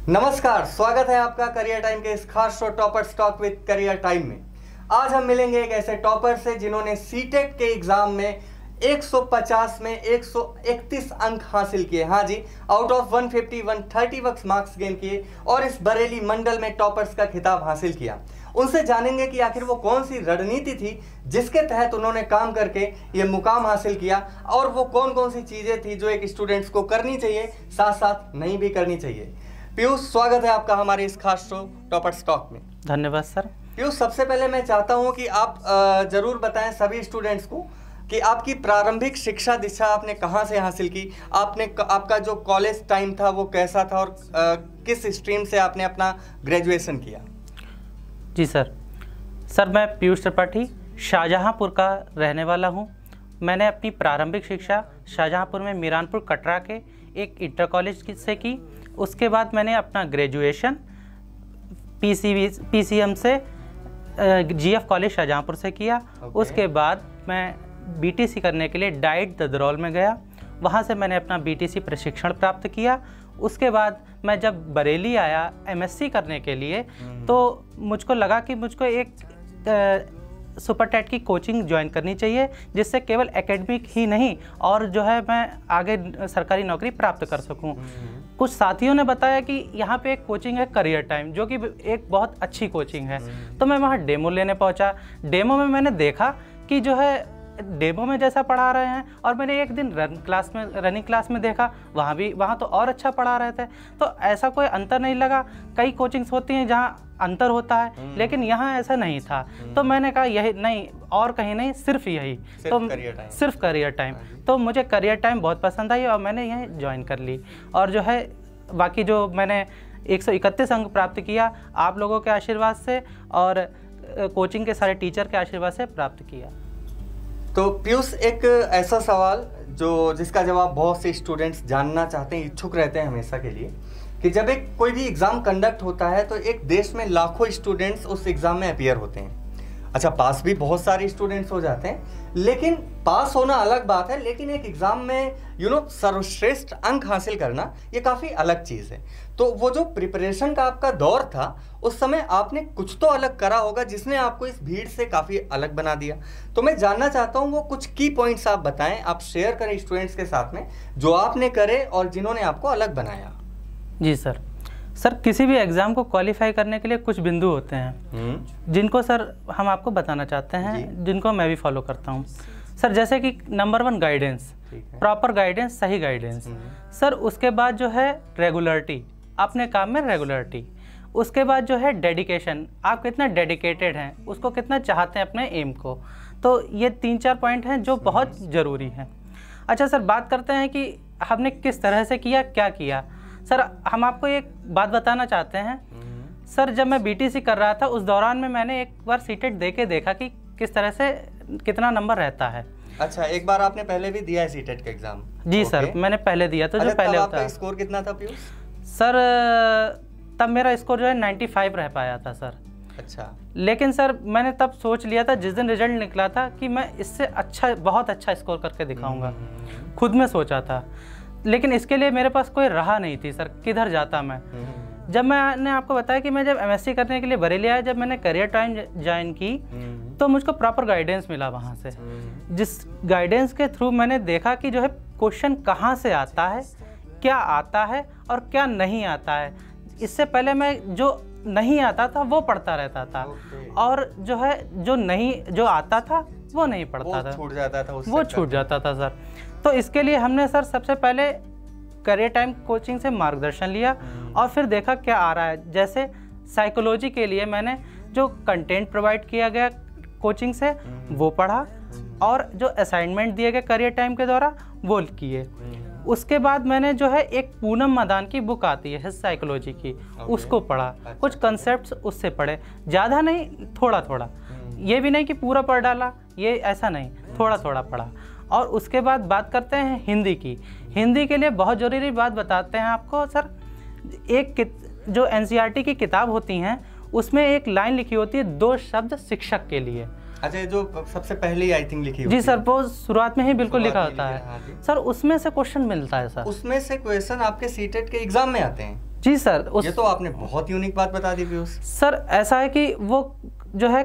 नमस्कार, स्वागत है आपका करियर टाइम के इस खास show toppers talk with career time में। आज हम मिलेंगे एक ऐसे टॉपर से जिन्होंने सीटेट के एग्जाम में 150 में 131 अंक हासिल किए। हाँ जी, आउट ऑफ 150 130 मार्क्स गेन किए और इस बरेली मंडल में टॉपर्स का खिताब हासिल किया। उनसे जानेंगे कि आखिर वो कौन सी रणनीति थी जिसके तहत उन्होंने काम करके ये मुकाम हासिल किया और वो कौन कौन सी चीजें थी जो एक स्टूडेंट्स को करनी चाहिए, साथ साथ नहीं भी करनी चाहिए। पीयूष, स्वागत है आपका हमारे इस खास शो टॉपर्स टॉक में। धन्यवाद सर। पीयूष, सबसे पहले मैं चाहता हूं कि आप जरूर बताएं सभी स्टूडेंट्स को कि आपकी प्रारंभिक शिक्षा दिशा आपने कहां से हासिल की, आपका जो कॉलेज टाइम था वो कैसा था और किस स्ट्रीम से आपने अपना ग्रेजुएशन किया। जी सर, मैं पीयूष त्रिपाठी शाहजहांपुर का रहने वाला हूं। मैंने अपनी प्रारंभिक शिक्षा शाहजहांपुर में मीरानपुर कटरा के एक इंटर कॉलेज से की। उसके बाद मैंने अपना ग्रेजुएशन पीसीएम से जीएफ कॉलेज शाहजहांपुर से किया। उसके बाद मैं बीटीसी करने के लिए डाइट ददरौल में गया। वहाँ से मैंने अपना बीटीसी प्रशिक्षण प्राप्त किया। उसके बाद मैं जब बरेली आया एमएससी करने के लिए, तो मुझको लगा कि मुझको एक सुपर टेट की कोचिंग ज्वाइन करनी चाहिए, जिससे केवल एकेडमिक ही नहीं और जो है मैं आगे सरकारी नौकरी प्राप्त कर सकूं। कुछ साथियों ने बताया कि यहाँ पे एक कोचिंग है करियर टाइम, जो कि एक बहुत अच्छी कोचिंग है। तो मैं वहाँ डेमो लेने पहुँचा। डेमो में मैंने देखा कि जो है डेमो में जैसा पढ़ा रहे हैं और मैंने एक दिन रनिंग क्लास में देखा, वहाँ तो और अच्छा पढ़ा रहे थे। तो ऐसा कोई अंतर नहीं लगा। कई कोचिंग्स होती हैं जहाँ अंतर होता है, लेकिन यहाँ ऐसा नहीं था। तो मैंने कहा यही नहीं और कहीं नहीं, सिर्फ यही, तो सिर्फ करियर टाइम। तो मुझे करियर टाइम बहुत पसंद आई और मैंने यही ज्वाइन कर ली। और जो है बाकी जो मैंने 131 अंक प्राप्त किया आप लोगों के आशीर्वाद से और कोचिंग के सारे टीचर के आशीर्वाद से प्राप्त किया। तो पीयूष, एक ऐसा सवाल जिसका जवाब बहुत से स्टूडेंट्स जानना चाहते हैं, इच्छुक रहते हैं हमेशा के लिए, कि जब कोई भी एग्जाम कंडक्ट होता है तो एक देश में लाखों स्टूडेंट्स उस एग्जाम में अपीयर होते हैं। अच्छा, पास भी बहुत सारे स्टूडेंट्स हो जाते हैं, लेकिन पास होना अलग बात है, लेकिन एक एग्जाम में सर्वश्रेष्ठ अंक हासिल करना ये काफ़ी अलग चीज़ है। तो वो जो प्रिपरेशन का आपका दौर था, उस समय आपने कुछ तो अलग करा होगा जिसने आपको इस भीड़ से काफ़ी अलग बना दिया। तो मैं जानना चाहता हूँ वो कुछ की पॉइंट्स आप बताएं, आप शेयर करें स्टूडेंट्स के साथ में, जो आपने करे और जिन्होंने आपको अलग बनाया। जी सर, किसी भी एग्ज़ाम को क्वालिफाई करने के लिए कुछ बिंदु होते हैं जिनको सर हम आपको बताना चाहते हैं, जिनको मैं भी फॉलो करता हूँ सर। जैसे कि नंबर 1 गाइडेंस, प्रॉपर गाइडेंस, सही गाइडेंस सर। उसके बाद जो है रेगुलरिटी, अपने काम में रेगुलरिटी। उसके बाद जो है डेडिकेशन, आप कितना डेडिकेटेड हैं, उसको कितना चाहते हैं अपने एम को। तो ये 3-4 पॉइंट हैं जो बहुत ज़रूरी हैं। अच्छा सर, बात करते हैं कि हमने किस तरह से किया, क्या किया। सर हम आपको एक बात बताना चाहते हैं सर। जब मैं बीटीसी कर रहा था उस दौरान में मैंने एक बार सीटेट दे के देखा कि किस तरह से कितना नंबर रहता है। अच्छा, एक बार आपने पहले भी दिया है सीटेट का एग्जाम? जी सर, मैंने पहले दिया। तो जो पहले होता है। स्कोर कितना था पीयूष? सर तब मेरा स्कोर जो है 95 रह पाया था सर। अच्छा, लेकिन सर मैंने तब सोच लिया था जिस दिन रिजल्ट निकला था कि मैं इससे अच्छा, बहुत अच्छा स्कोर करके दिखाऊंगा। खुद में सोचा था, लेकिन इसके लिए मेरे पास कोई राह नहीं थी सर, किधर जाता मैं। जब मैंने आपको बताया कि मैं जब एमएससी करने के लिए बरेली आया, जब मैंने करियर टाइम ज्वाइन की, तो मुझको प्रॉपर गाइडेंस मिला वहाँ से। जिस गाइडेंस के थ्रू मैंने देखा कि जो है क्वेश्चन कहाँ से आता है, क्या आता है और क्या नहीं आता है। इससे पहले मैं जो नहीं आता था वो पढ़ता रहता था, और जो है जो आता था वो नहीं पढ़ता था, छूट जाता था, वो छूट जाता था सर। तो इसके लिए हमने सर सबसे पहले करियर टाइम कोचिंग से मार्गदर्शन लिया और फिर देखा क्या आ रहा है। जैसे साइकोलॉजी के लिए मैंने जो कंटेंट प्रोवाइड किया गया कोचिंग से वो पढ़ा, और जो असाइनमेंट दिए गए करियर टाइम के द्वारा वो किए। उसके बाद मैंने जो है एक पूनम मदान की बुक आती है साइकोलॉजी की, उसको पढ़ा। कुछ कंसेप्ट्स उससे पढ़े, ज़्यादा नहीं, थोड़ा थोड़ा। ये भी नहीं कि पूरा पढ़ डाला, ये ऐसा नहीं, थोड़ा थोड़ा पढ़ा। और उसके बाद बात करते हैं हिंदी की। हिंदी के लिए बहुत ज़रूरी बात बताते हैं आपको सर। जो एनसीईआरटी की किताब होती हैं उसमें एक लाइन लिखी होती है, 2 शब्द शिक्षक के लिए। अच्छा, जो सबसे पहले आई थिंक लिखी जी सर, वो शुरुआत में ही बिल्कुल लिखा होता है। हाँ सर, उसमें से क्वेश्चन मिलता है सर। उसमें से क्वेश्चन आपके सीटेट के एग्जाम में आते हैं? जी सर। ये तो आपने बहुत यूनिक बात बता दी पीयूष। सर ऐसा है कि वो जो है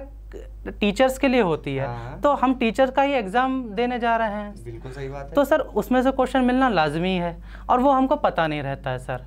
टीचर्स के लिए होती है, तो हम टीचर का ही एग्ज़ाम देने जा रहे हैं। बिल्कुल सही बात है। तो सर उसमें से क्वेश्चन मिलना लाजमी है और वो हमको पता नहीं रहता है सर।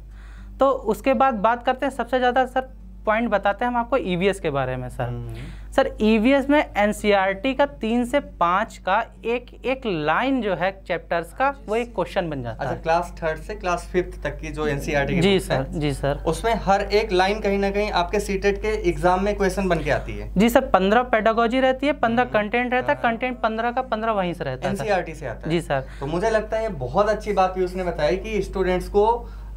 तो उसके बाद बात करते हैं, सबसे ज़्यादा सर पॉइंट बताते हैं हम आपको ईवीएस के बारे में सर। सर ईवीएस में एनसीईआरटी का 3 से 5 का एक लाइन जो है चैप्टर्स का, वो एक क्वेश्चन बन जाता है। अच्छा, क्लास 3 से क्लास 5 तक की जो एनसीईआरटी की जी सर, जी सर, उसमें हर एक लाइन कहीं ना कहीं आपके सीटेट के एग्जाम में क्वेश्चन बन के आती है। जी सर, 15 पेडागोजी रहती है, 15 कंटेंट रहता है, कंटेंट 15 का 15 वहीं से रहता है, एनसीईआरटी से आता है। जी सर। तो मुझे लगता है बहुत अच्छी बात भी उसने बताई कि स्टूडेंट्स को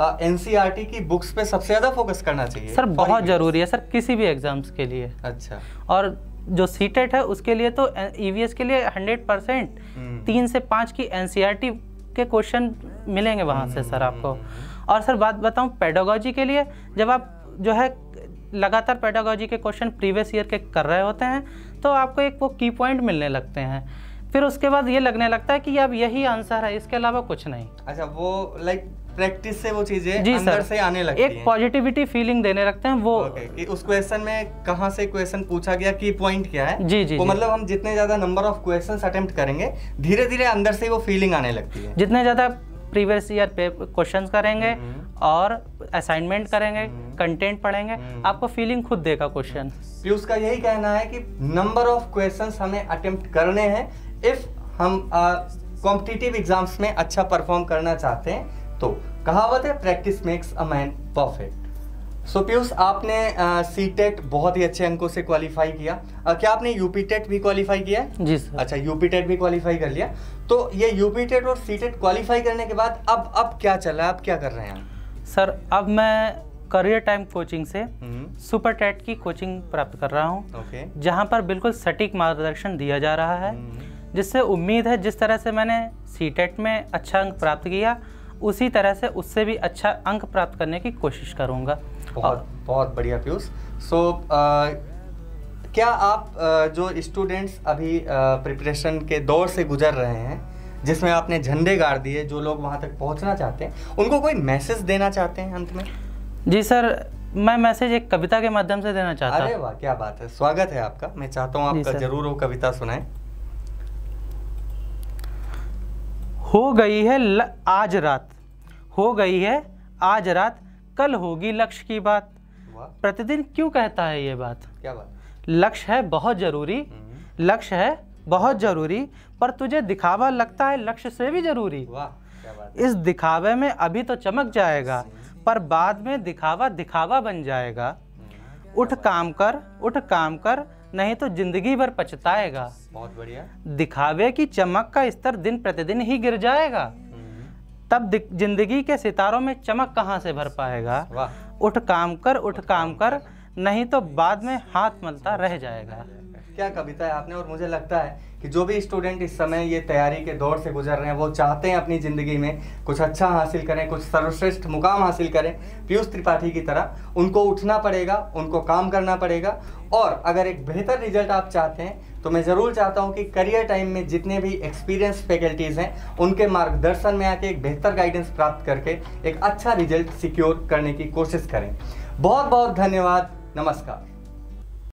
एनसीईआरटी की बुक्स पे सबसे ज्यादा फोकस करना चाहिए सर, बहुत जरूरी है सर किसी भी एग्जाम्स के लिए। अच्छा, और जो सीटेट है उसके लिए तो ईवीएस के लिए 100% 3 से 5 की एनसीईआरटी के क्वेश्चन मिलेंगे वहाँ से सर आपको। और सर बात बताऊँ पेडागोजी के लिए, जब आप जो है लगातार पेडागोजी के क्वेश्चन प्रीवियस ईयर के कर रहे होते हैं तो आपको एक वो की पॉइंट मिलने लगते हैं, फिर उसके बाद ये लगने लगता है कि अब यही आंसर है, इसके अलावा कुछ नहीं। अच्छा, वो लाइक प्रैक्टिस से वो चीजें अंदर से आने लगती हैं, एक पॉजिटिविटी फीलिंग देने लगते हैं वो। कि उस क्वेश्चन में कहाँ से क्वेश्चन पूछा गया, की पॉइंट क्या है। जी जी, वो मतलब हम जितने ज्यादा नंबर ऑफ क्वेश्चंस अटेम्प्ट करेंगे, धीरे धीरे अंदर से वो फीलिंग आने लगती है। जितने ज्यादा प्रीवियस ईयर पे क्वेश्चंस करेंगे और असाइनमेंट करेंगे, कंटेंट पढ़ेंगे, आपको फीलिंग खुद देगा क्वेश्चन। पीयूष का यही कहना है कि नंबर ऑफ क्वेश्चंस हमें अटेम्प्ट करने हैं इफ हम कॉम्पिटिटिव एग्जाम्स में अच्छा परफॉर्म करना चाहते हैं। तो कहावत है, practice makes a man perfect. So Piyush, आपने सीटेट बहुत ही अच्छे अंकों से क्वालिफाई किया। क्या आपने यूपीटेट भी क्वालिफाई किया है? जी सर। अच्छा, यूपीटेट भी क्वालिफाई कर लिया। तो ये यूपीटेट और सीटेट क्वालिफाई करने के बाद अब क्या चल रहा है, अब क्या कर रहे हैं सर? अब मैं करियर टाइम कोचिंग से सुपर टेट की कोचिंग प्राप्त कर रहा हूँ, जहाँ पर बिल्कुल सटीक मार्गदर्शन दिया जा रहा है, जिससे उम्मीद है जिस तरह से मैंने सीटेट में अच्छा अंक प्राप्त किया उसी तरह से उससे भी अच्छा अंक प्राप्त करने की कोशिश करूंगा। बहुत बढ़िया पीयूष। सो क्या आप जो स्टूडेंट्स अभी प्रिपरेशन के दौर से गुजर रहे हैं, जिसमें आपने झंडे गाड़ दिए, जो लोग वहां तक पहुंचना चाहते हैं, उनको कोई मैसेज देना चाहते हैं अंत में? जी सर, मैं मैसेज एक कविता के माध्यम से देना चाहता हूँ। अरे वाह, क्या बात है, स्वागत है आपका। मैं चाहता हूँ आपका जरूर वो कविता सुनाएं। हो गई है आज रात, हो गई है आज रात, कल होगी लक्ष्य की बात। प्रतिदिन क्यों कहता है ये बात? क्या बात? लक्ष्य है बहुत जरूरी, लक्ष्य है बहुत जरूरी, पर तुझे दिखावा लगता है लक्ष्य से भी जरूरी। वाह, क्या बात। इस दिखावे में अभी तो चमक जाएगा, पर बाद में दिखावा दिखावा बन जाएगा। उठ काम कर, उठ काम कर, नहीं तो जिंदगी भर पछताएगा। बहुत बढ़िया। दिखावे की चमक का स्तर दिन प्रतिदिन ही गिर जाएगा, तब जिंदगी के सितारों में चमक कहाँ से भर पाएगा। उठ काम कर, उठ काम कर, नहीं तो बाद में हाथ मलता रह जाएगा। क्या कविता है आपने। और मुझे लगता है कि जो भी स्टूडेंट इस समय ये तैयारी के दौर से गुजर रहे हैं, वो चाहते हैं अपनी ज़िंदगी में कुछ अच्छा हासिल करें, कुछ सर्वश्रेष्ठ मुकाम हासिल करें पीयूष त्रिपाठी की तरह। उनको उठना पड़ेगा, उनको काम करना पड़ेगा। और अगर एक बेहतर रिजल्ट आप चाहते हैं तो मैं ज़रूर चाहता हूं कि करियर टाइम में जितने भी एक्सपीरियंस फैकल्टीज़ हैं, उनके मार्गदर्शन में आके एक बेहतर गाइडेंस प्राप्त करके एक अच्छा रिजल्ट सिक्योर करने की कोशिश करें। बहुत बहुत धन्यवाद। नमस्कार।